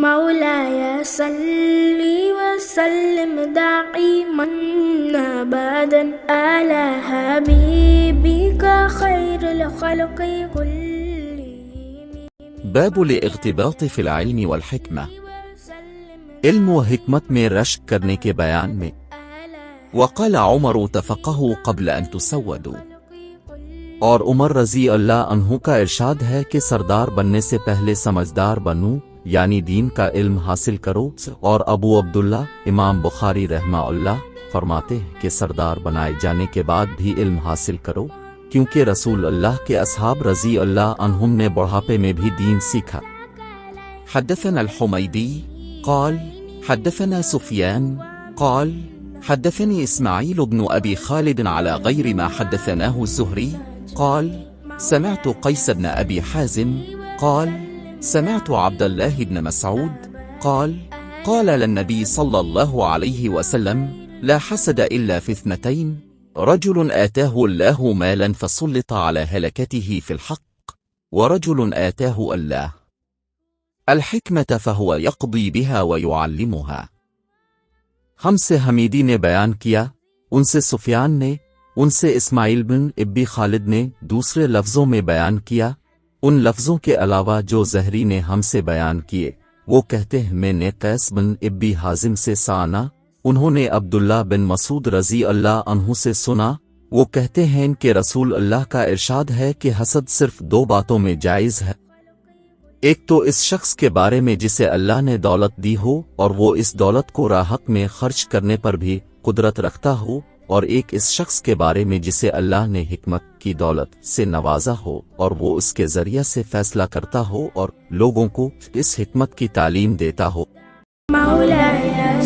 मौलाया सल्ली वसल्लिम दाइमन अबदन अला हबीबिका खैरुल खल्क़ि कुल्लिहिम। बाब इग़्तिबात फ़िल इल्म वल हिकमा, इल्म व हिकमत में रश्क करने के बयान में। वक़ाल उमर तफ़क़हू क़ब्ल अन तुसव्वदू, और उमर रज़ी अल्लाह अन्हु का इरशाद है कि सरदार बनने से पहले समझदार बनूं, यानी दीन का इल्म हासिल करो। और अबू अब्दुल्ला इमाम बुखारी रहमाहुल्लाह फरमाते हैं कि सरदार बनाए जाने के बाद भी इल्म हासिल करो, क्योंकि रसूल अल्लाह के असहाब रज़ी अल्लाह अन्हुम ने बुढ़ापे में भी दीन सीखा। हद्दसना अल-हुमैदी क़ाल हद्दसना सुफ़यान क़ाल हद्दसनी इस्माईल इब्न अबी खालिद अला गैरि मा हद्दसनाहु ज़ुहरी क़ाल समिअतु क़ैस इब्न अबी हाज़िम क़ाल समिअतु अब्दुल्लाह इब्न मसऊद क़ाल क़ाल लन्नबी सल्लल्लाहु अलैहि वसल्लम ला हसद इल्ला फ़ी इत्नतैन रजुल आताहु अल्लाहु मालन फसुल्लित अला हलकतिही फ़िल हक़्क़ व रजुल आताहु अल्लाह अल हिकमत फ़हुव यक़दी बिहा व युअल्लिमुहा। हमसे हमीदी ने बयान किया, उनसे सुफियान ने, उनसे इस्माईल बिन इब्बी खालिद ने दूसरे लफ्ज़ों में बयान किया। उन लफ्ज़ों के अलावा जो ज़हरी ने हमसे बयान किए, वो कहते हैं मैंने कैस बिन इब्बी हाज़िम से साना, उन्होंने अब्दुल्ला बिन मसूद रज़ी अल्लाह अन्हु से सुना। वो कहते हैं कि रसूल अल्लाह का इरशाद है कि हसद सिर्फ दो बातों में जायज़ है। एक तो इस शख्स के बारे में जिसे अल्लाह ने दौलत दी हो और वो इस दौलत को राहक में खर्च करने पर भी कुदरत रखता हो, और एक इस शख्स के बारे में जिसे अल्लाह ने हिकमत की दौलत से नवाजा हो और वो उसके ज़रिए से फैसला करता हो और लोगों को इस हिकमत की तालीम देता हो। मौलाया